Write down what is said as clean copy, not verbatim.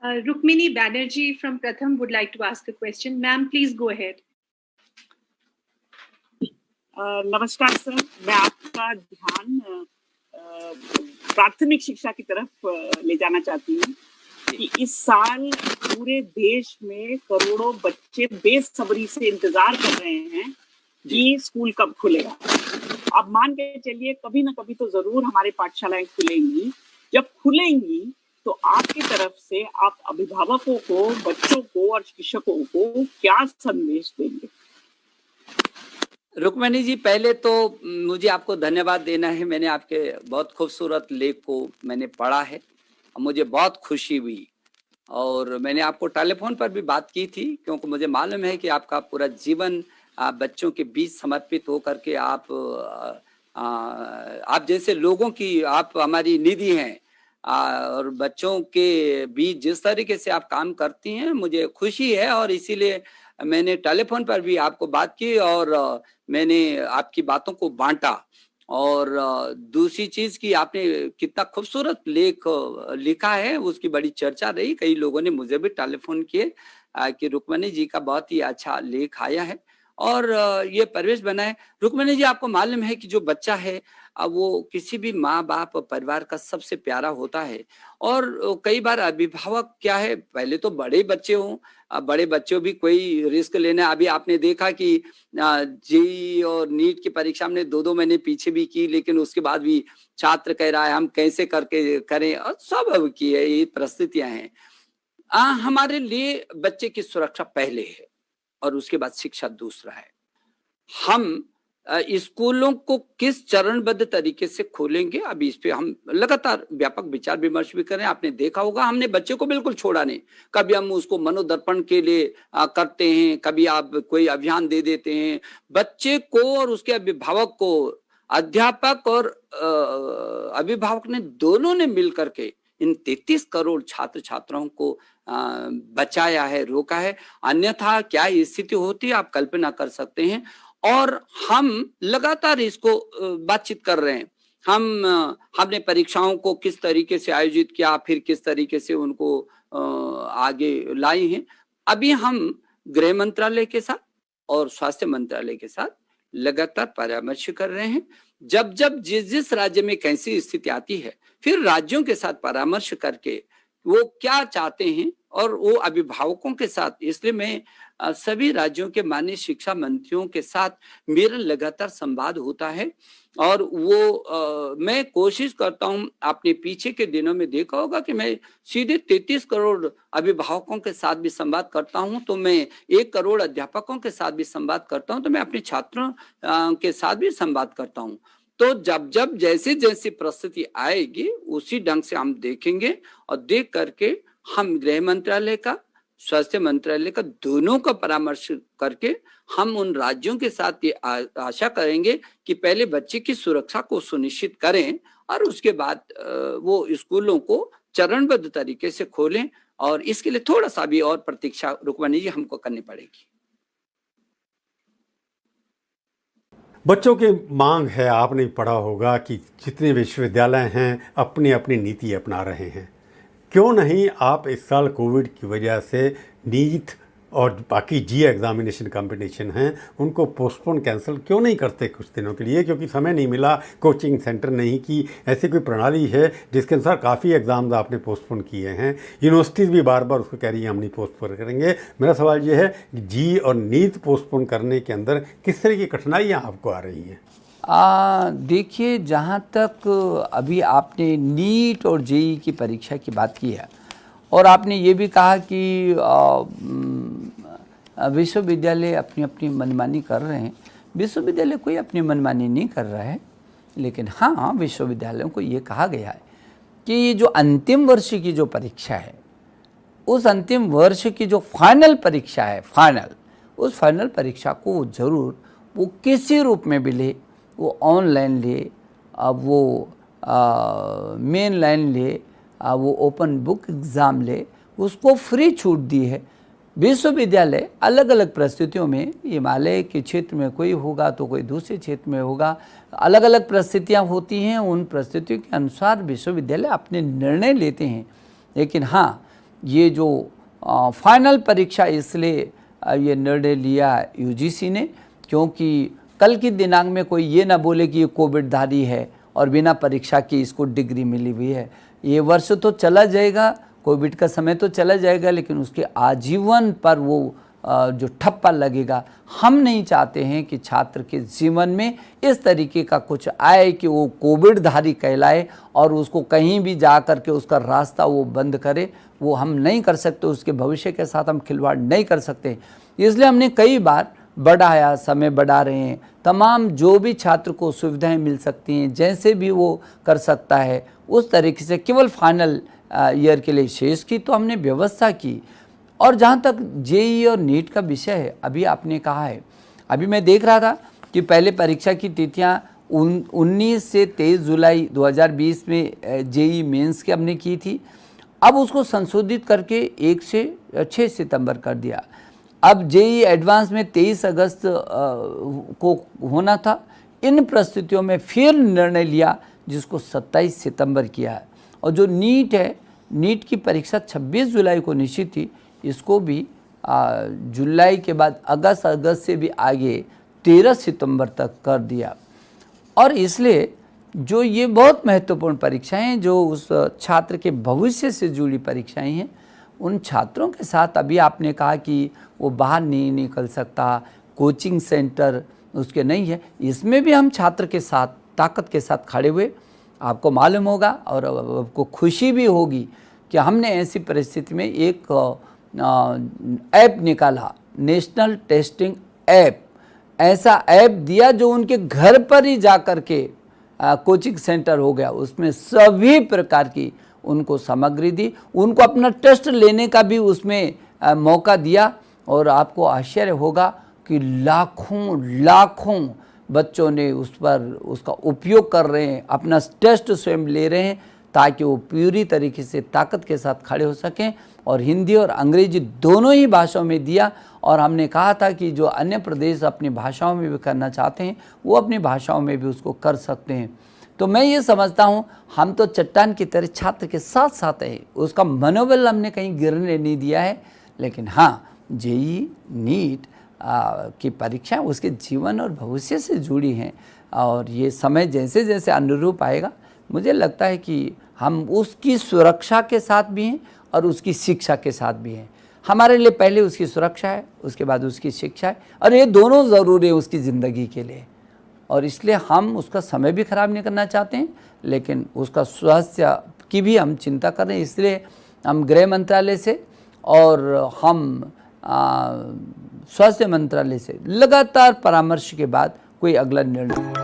Rukmini Banerjee from Pratham would like to ask a question. Ma'am, please go ahead. नमस्कार sir, मैं आपका ध्यान प्राथमिक शिक्षा की तरफ ले जाना चाहती हूँ कि इस साल पूरे देश में करोड़ों बच्चे बेसब्री से इंतजार कर रहे हैं कि स्कूल कब खुलेगा। अब मान के चलिए कभी ना कभी तो जरूर हमारी पाठशालाएं खुलेंगी। जब खुलेंगी तो आपकी तरफ से आप अभिभावकों को, बच्चों को और शिक्षकों को क्या संदेश देंगे? रुक्मिणी जी, पहले तो मुझे आपको धन्यवाद देना है। मैंने आपके बहुत खूबसूरत लेख को मैंने पढ़ा है, मुझे बहुत खुशी हुई और मैंने आपको टेलीफोन पर भी बात की थी, क्योंकि मुझे मालूम है कि आपका पूरा जीवन बच्चों के बीच समर्पित होकर के आप जैसे लोगों की आप हमारी निधि हैं और बच्चों के बीच जिस तरीके से आप काम करती हैं मुझे खुशी है और इसीलिए मैंने टेलीफोन पर भी आपको बात की और मैंने आपकी बातों को बांटा। और दूसरी चीज की आपने कितना खूबसूरत लेख लिखा है उसकी बड़ी चर्चा रही। कई लोगों ने मुझे भी टेलीफोन किए कि रुक्मिणी जी का बहुत ही अच्छा लेख आया है और ये परिवेश बना है। रुक्मिणी जी, आपको मालूम है कि जो बच्चा है वो किसी भी माँ बाप परिवार का सबसे प्यारा होता है और कई बार अभिभावक क्या है, पहले तो बड़े बच्चे हों, बड़े बच्चों भी कोई रिस्क लेना। अभी आपने देखा कि जेईई और नीट की परीक्षा हमने 2-2 महीने पीछे भी की, लेकिन उसके बाद भी छात्र कह रहा है हम कैसे करके करें और स्वाभाविक की है, ये परिस्थितियां हैं। हमारे लिए बच्चे की सुरक्षा पहले है और उसके बाद शिक्षा दूसरा है। हम स्कूलों को किस चरणबद्ध तरीके से खोलेंगे, अभी इस पे हम लगातार व्यापक विचार विमर्श भी करें। आपने देखा होगा हमने बच्चे को बिल्कुल छोड़ा नहीं, कभी हम उसको मनोदर्पण के लिए करते हैं, कभी आप कोई अभियान दे देते हैं। बच्चे को और उसके अभिभावक को, अध्यापक और अभिभावक ने दोनों ने मिल करके इन 33 करोड़ छात्र छात्राओं को बचाया है, रोका है। अन्यथा क्या स्थिति होती आप कल्पना कर सकते हैं। और हम लगातार इसको बातचीत कर रहे हैं। हमने परीक्षाओं को किस तरीके से आयोजित किया, फिर किस तरीके से उनको आगे लाई हैं। अभी हम गृह मंत्रालय के साथ और स्वास्थ्य मंत्रालय के साथ लगातार परामर्श कर रहे हैं। जब जिस राज्य में कैसी स्थिति आती है फिर राज्यों के साथ परामर्श करके वो क्या चाहते हैं और वो अभिभावकों के साथ, इसलिए मैं सभी राज्यों के माननीय शिक्षा मंत्रियों के साथ मेरा लगातार संवाद होता है और वो मैं कोशिश करता हूं। आपने पीछे के दिनों में देखा होगा कि मैं सीधे 33 करोड़ अभिभावकों के साथ भी संवाद करता हूं, तो मैं 1 करोड़ अध्यापकों के साथ भी संवाद करता हूं, तो मैं अपने छात्रों के साथ भी संवाद करता हूं। तो जब जैसी परिस्थिति आएगी उसी ढंग से हम देखेंगे और देख करके हम गृह मंत्रालय का, स्वास्थ्य मंत्रालय का, दोनों का परामर्श करके हम उन राज्यों के साथ ये आशा करेंगे कि पहले बच्चे की सुरक्षा को सुनिश्चित करें और उसके बाद वो स्कूलों को चरणबद्ध तरीके से खोलें। और इसके लिए थोड़ा सा भी और प्रतीक्षा रुक्मिणी जी हमको करनी पड़ेगी। बच्चों की मांग है, आपने पढ़ा होगा कि जितने विश्वविद्यालय हैं अपनी अपनी नीति अपना रहे हैं। क्यों नहीं आप इस साल कोविड की वजह से नीट और बाकी जी एग्जामिनेशन कंपटीशन हैं उनको पोस्टपोन कैंसिल क्यों नहीं करते कुछ दिनों के लिए? क्योंकि समय नहीं मिला, कोचिंग सेंटर नहीं की, ऐसी कोई प्रणाली है जिसके अनुसार काफ़ी एग्ज़ाम्स आपने पोस्टपोन किए हैं। यूनिवर्सिटीज़ भी बार बार उसको कह रही हैं हम नहीं पोस्टपोन करेंगे। मेरा सवाल ये है कि जी और नीट पोस्टपोन करने के अंदर किस तरह की कठिनाइयाँ आपको आ रही हैं? देखिए, जहाँ तक अभी आपने नीट और जेईई की परीक्षा की बात की है और आपने ये भी कहा कि विश्वविद्यालय अपनी अपनी मनमानी कर रहे हैं। विश्वविद्यालय कोई अपनी मनमानी नहीं कर रहा है, लेकिन हाँ, विश्वविद्यालयों को ये कहा गया है कि ये जो अंतिम वर्ष की जो परीक्षा है, उस अंतिम वर्ष की जो फाइनल परीक्षा है, उस फाइनल परीक्षा को ज़रूर वो किसी रूप में भी ले, वो ऑनलाइन ले, अब वो मेन लाइन ले, वो ओपन बुक एग्ज़ाम ले, उसको फ्री छूट दी है। विश्वविद्यालय अलग अलग परिस्थितियों में, हिमालय के क्षेत्र में कोई होगा तो कोई दूसरे क्षेत्र में होगा, अलग अलग परिस्थितियां होती हैं। उन परिस्थितियों के अनुसार विश्वविद्यालय अपने निर्णय लेते हैं। लेकिन हाँ, ये जो फाइनल परीक्षा इसलिए ये निर्णय लिया यूजीसी ने, क्योंकि कल की दिनांक में कोई ये ना बोले कि ये कोविडधारी है और बिना परीक्षा की इसको डिग्री मिली हुई है। ये वर्ष तो चला जाएगा, कोविड का समय तो चला जाएगा, लेकिन उसके आजीवन पर वो जो ठप्पा लगेगा। हम नहीं चाहते हैं कि छात्र के जीवन में इस तरीके का कुछ आए कि वो कोविडधारी कहलाए और उसको कहीं भी जा कर के उसका रास्ता वो बंद करे। वो हम नहीं कर सकते, उसके भविष्य के साथ हम खिलवाड़ नहीं कर सकते। इसलिए हमने कई बार बढ़ाया, समय बढ़ा रहे हैं। तमाम जो भी छात्र को सुविधाएं मिल सकती हैं, जैसे भी वो कर सकता है उस तरीके से केवल फाइनल ईयर के लिए शेष की तो हमने व्यवस्था की। और जहाँ तक जेईई और नीट का विषय है, अभी आपने कहा है, अभी मैं देख रहा था कि पहले परीक्षा की तिथियाँ 19 से 23 जुलाई 2020 में जेईई मेंस की हमने की थी। अब उसको संशोधित करके 1 से 6 सितंबर कर दिया। अब जेईई एडवांस में 23 अगस्त को होना था। इन परिस्थितियों में फिर निर्णय लिया जिसको 27 सितंबर किया है। और जो नीट है, नीट की परीक्षा 26 जुलाई को निश्चित थी, इसको भी जुलाई के बाद अगस्त से भी आगे 13 सितंबर तक कर दिया। और इसलिए जो ये बहुत महत्वपूर्ण परीक्षाएं हैं, जो उस छात्र के भविष्य से जुड़ी परीक्षाएं हैं, उन छात्रों के साथ अभी आपने कहा कि वो बाहर नहीं निकल सकता, कोचिंग सेंटर उसके नहीं है, इसमें भी हम छात्र के साथ ताकत के साथ खड़े हुए। आपको मालूम होगा और आपको खुशी भी होगी कि हमने ऐसी परिस्थिति में एक ऐप निकाला, नेशनल टेस्टिंग ऐप। ऐसा ऐप दिया जो उनके घर पर ही जा कर के कोचिंग सेंटर हो गया। उसमें सभी प्रकार की उनको सामग्री दी, उनको अपना टेस्ट लेने का भी उसमें मौका दिया। और आपको आश्चर्य होगा कि लाखों बच्चों ने उस पर उसका उपयोग कर रहे हैं, अपना टेस्ट स्वयं ले रहे हैं ताकि वो पूरी तरीके से ताकत के साथ खड़े हो सकें। और हिंदी और अंग्रेजी दोनों ही भाषाओं में दिया। और हमने कहा था कि जो अन्य प्रदेश अपनी भाषाओं में भी करना चाहते हैं वो अपनी भाषाओं में भी उसको कर सकते हैं। तो मैं ये समझता हूँ हम तो चट्टान की तरह छात्र के साथ साथ है, उसका मनोबल हमने कहीं गिरने नहीं दिया है। लेकिन हाँ, जेईई नीट की परीक्षा उसके जीवन और भविष्य से जुड़ी हैं और ये समय जैसे जैसे अनुरूप आएगा, मुझे लगता है कि हम उसकी सुरक्षा के साथ भी हैं और उसकी शिक्षा के साथ भी हैं। हमारे लिए पहले उसकी सुरक्षा है, उसके बाद उसकी शिक्षा है, और ये दोनों ज़रूरी है उसकी ज़िंदगी के लिए। और इसलिए हम उसका समय भी ख़राब नहीं करना चाहते हैं, लेकिन उसका स्वास्थ्य की भी हम चिंता कर रहे हैं। इसलिए हम गृह मंत्रालय से और हम स्वास्थ्य मंत्रालय से लगातार परामर्श के बाद कोई अगला निर्णय